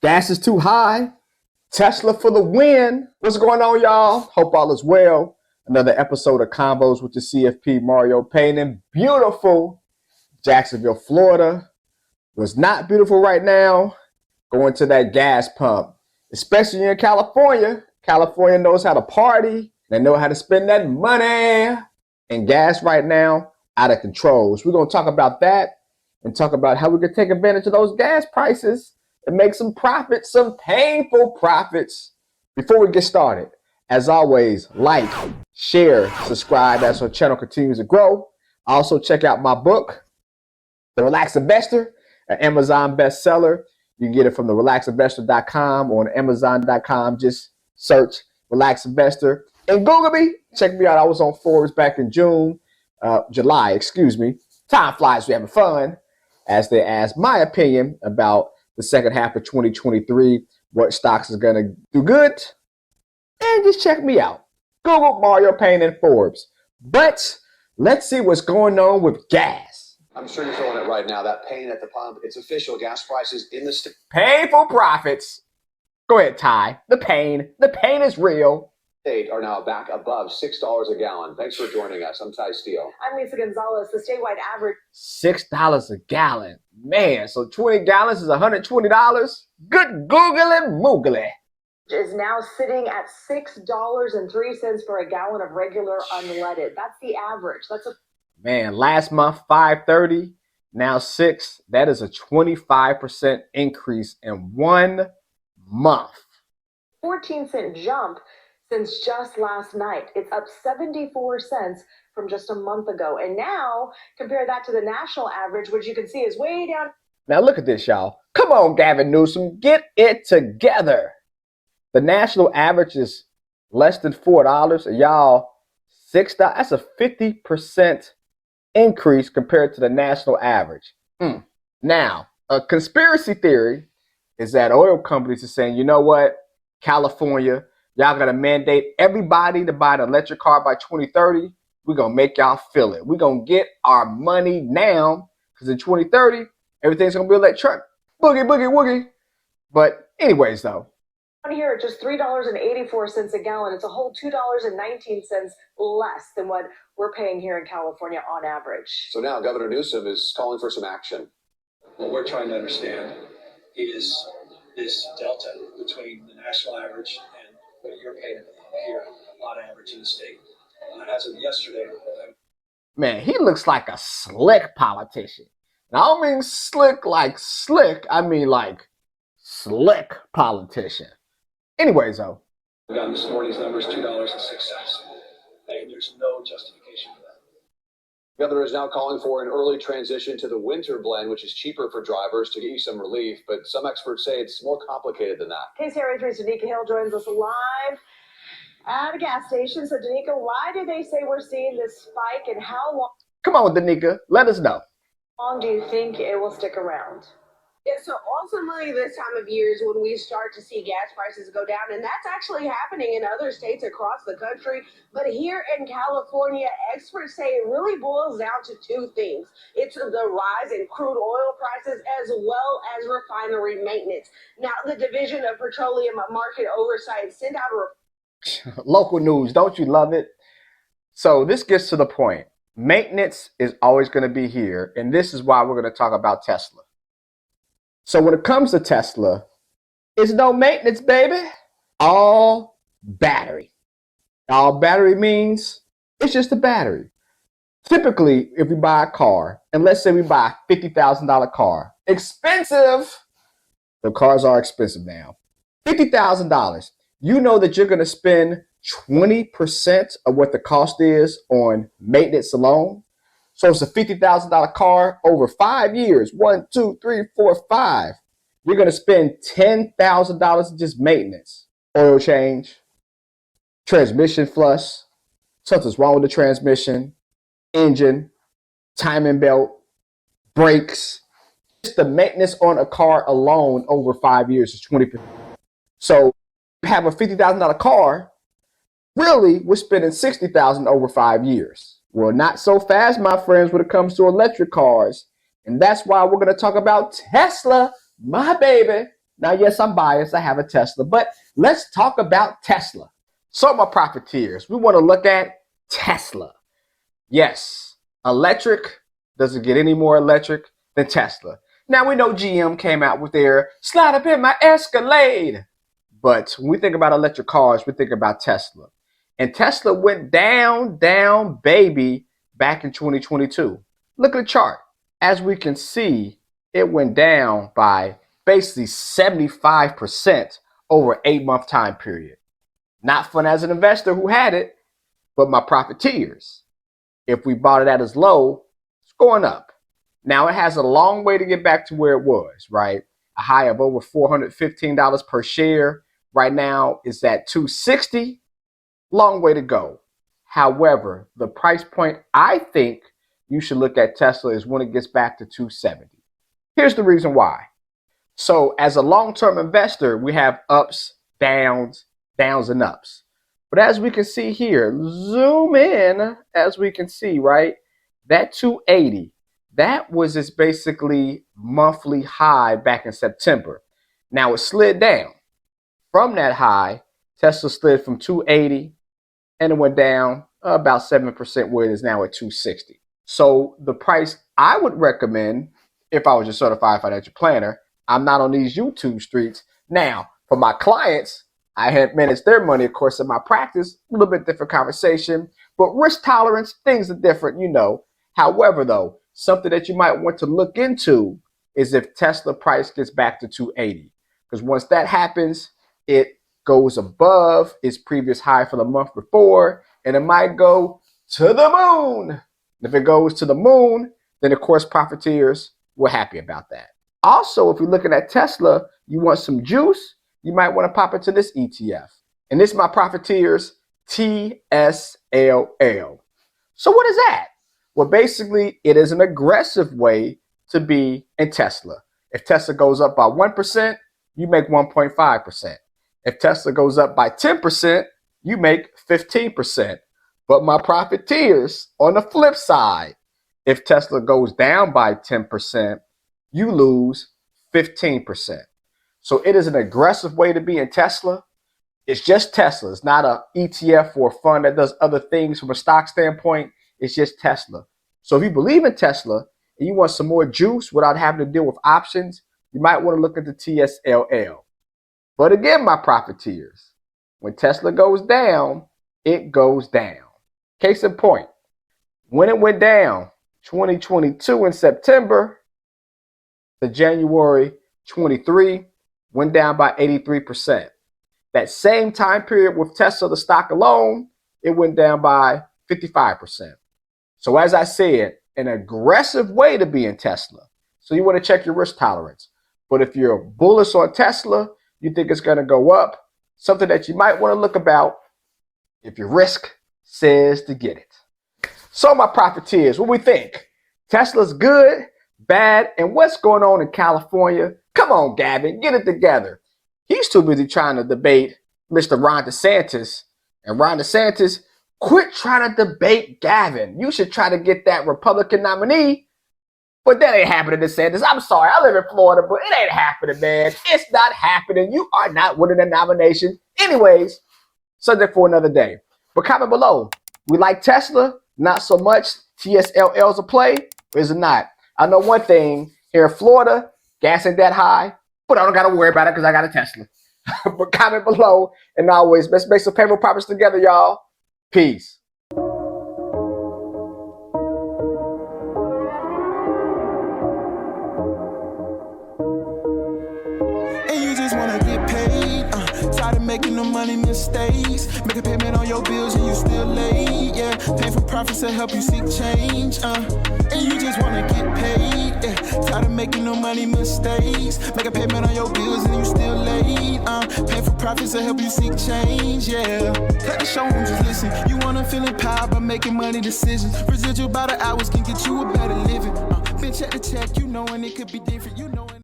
Gas is too high. Tesla for the win. What's going on, y'all? Hope all is well. Another episode of Combos with the CFP Mario Payne in beautiful Jacksonville, Florida. Was not beautiful right now. Going to that gas pump, especially in California. California knows how to party. They know how to spend that money. And gas right now, out of control. So we're going to talk about that and talk about how we can take advantage of those gas prices and make some profits, some painful profits. Before we get started, as always, like, share, subscribe as our channel continues to grow. Also, check out my book, The Relaxed Investor, an Amazon bestseller. You can get it from therelaxedinvestor.com or on Amazon.com. Just search Relaxed Investor and Google me. Check me out. I was on Forbes back in July. Time flies, we're having fun. As they ask my opinion about the second half of 2023, what stocks is going to do good. And just check me out. Google Mario Payne and Forbes. But let's see what's going on with gas. I'm sure you're feeling it right now. That pain at the pump. It's official. Gas prices in the state. Painful profits. Go ahead, Ty. The pain is real. Are now back above $6 a gallon. Thanks for joining us. I'm Ty Steele. I'm Lisa Gonzalez. The statewide average $6 a gallon. Man, so 20 gallons is $120. Good googly moogly. is now sitting at $6.03 for a gallon of regular unleaded. That's the average. Man, last month $5.30, now $6. That is a 25% increase in 1 month. 14-cent jump since just last night. It's up 74 cents from just a month ago. And now compare that to the national average, which you can see is way down. Now look at this, y'all. Come on, Gavin Newsom, get it together. The national average is less than $4, and y'all, $6. That's a 50% increase compared to the national average. Now, a conspiracy theory is that oil companies are saying, you know what, California, y'all got to mandate everybody to buy an electric car by 2030. We're going to make y'all feel it. We're going to get our money now because in 2030, everything's going to be electric. Boogie, boogie, woogie. But anyways, though. Here at just $3.84 a gallon. It's a whole $2.19 less than what we're paying here in California on average. So now Governor Newsom is calling for some action. What we're trying to understand is this delta between the national average and what you're paying here on average in the state. As of yesterday, man, he looks like a slick politician. And I don't mean slick like slick. I mean like slick politician. Anyways, though. we got this morning's numbers, $2.06. And there's no justification for that. The governor is now calling for an early transition to the winter blend, which is cheaper for drivers to get you some relief. But some experts say it's more complicated than that. KCRA3's Danica Hill joins us live at a gas station. So, Danica, why do they say we're seeing this spike, and how long? Come on, Danica, let us know. How long do you think it will stick around? Yeah, so ultimately this time of year is when we start to see gas prices go down, and that's actually happening in other states across the country. But here in California, experts say it really boils down to two things. It's the rise in crude oil prices as well as refinery maintenance. Now, the Division of Petroleum Market Oversight sent out a Local news, don't you love it? So this gets to the point. Maintenance is always going to be here, and this is why we're going to talk about Tesla. So when it comes to Tesla, it's no maintenance, baby. All battery. All battery means it's just a battery. Typically, if we buy a car, and let's say we buy a $50,000 car, expensive. The cars are expensive now. $50,000. You know that you're going to spend 20% of what the cost is on maintenance alone. So it's a $50,000 car over 5 years. 1, 2, 3, 4, 5. You're going to spend $10,000 in just maintenance. Oil change, transmission flush, something's wrong with the transmission, engine, timing belt, brakes. Just the maintenance on a car alone over 5 years is 20%. So you have a $50,000 car, really we're spending $60,000 over 5 years. Well, not so fast, my friends, when it comes to electric cars. And that's why we're going to talk about Tesla, my baby. Now, yes, I'm biased. I have a Tesla, but let's talk about Tesla. So, my profiteers, we want to look at Tesla. Yes, electric doesn't get any more electric than Tesla. Now, we know GM came out with their slide up in my Escalade. But when we think about electric cars, we think about Tesla. And Tesla went down, down, baby, back in 2022. Look at the chart. As we can see, it went down by basically 75% over an 8-month time period. Not fun as an investor who had it, but my profiteers. If we bought it at as low, it's going up. Now, it has a long way to get back to where it was, right? A high of over $415 per share. Right now, it's at $260. Long way to go. However, the price point I think you should look at Tesla is when it gets back to $270. Here's the reason why. So as a long-term investor, we have ups, downs, downs and ups. But as we can see here, zoom in, as we can see, right? That 280, that was its basically monthly high back in September. Now it slid down. From that high, Tesla slid from 280 and it went down about 7% where it is now at 260. So the price I would recommend, if I was a certified financial planner, I'm not on these YouTube streets. Now, for my clients, I had managed their money, of course, in my practice, a little bit different conversation, but risk tolerance, things are different, you know. However, though, something that you might want to look into is if Tesla price gets back to 280. Because once that happens, it goes above its previous high for the month before, and it might go to the moon. If it goes to the moon, then of course, profiteers, we're happy about that. Also, if you're looking at Tesla, you want some juice, you might want to pop into this ETF. And this is my profiteers, TSLl. So what is that? Well, basically, it is an aggressive way to be in Tesla. If Tesla goes up by 1%, you make 1.5%. If Tesla goes up by 10%, you make 15%. But my profiteers, on the flip side, if Tesla goes down by 10%, you lose 15%. So it is an aggressive way to be in Tesla. It's just Tesla. It's not an ETF or a fund that does other things from a stock standpoint. It's just Tesla. So if you believe in Tesla and you want some more juice without having to deal with options, you might want to look at the TSLl. But again, my profiteers, when Tesla goes down, it goes down. Case in point, when it went down 2022 in September to January 23, went down by 83%. That same time period with Tesla, the stock alone, it went down by 55%. So as I said, an aggressive way to be in Tesla. So you want to check your risk tolerance. But if you're bullish on Tesla, you think it's going to go up, something that you might want to look about if your risk says to get it. So my profiteers, what we think? Tesla's good, bad, and what's going on in California? Come on, Gavin, get it together. He's too busy trying to debate Mr. Ron DeSantis. And Ron DeSantis, quit trying to debate Gavin. You should try to get that Republican nominee. But that ain't happening, DeSantis. I'm sorry, I live in Florida, but it ain't happening, man. It's not happening. You are not winning the nomination. Anyways, subject for another day. But comment below. We like Tesla, not so much. TSLL's a play, or is it not? I know one thing. Here in Florida, gas ain't that high, but I don't got to worry about it because I got a Tesla. But comment below. And always, let's make some payroll profits together, y'all. Peace. And you just want to get paid. Tired of making the money mistakes. Make a payment on your bills and you still late. Yeah, pay for profits to help you seek change. And you just want to get paid. Yeah, tired of making no money mistakes. Make a payment on your bills and you still late. Pay for profits to help you seek change. Yeah, cut the show and just listen. You want to feel empowered by making money decisions. Residual by the hours can get you a better living. Bitch at the check, you know, and it could be different. You know.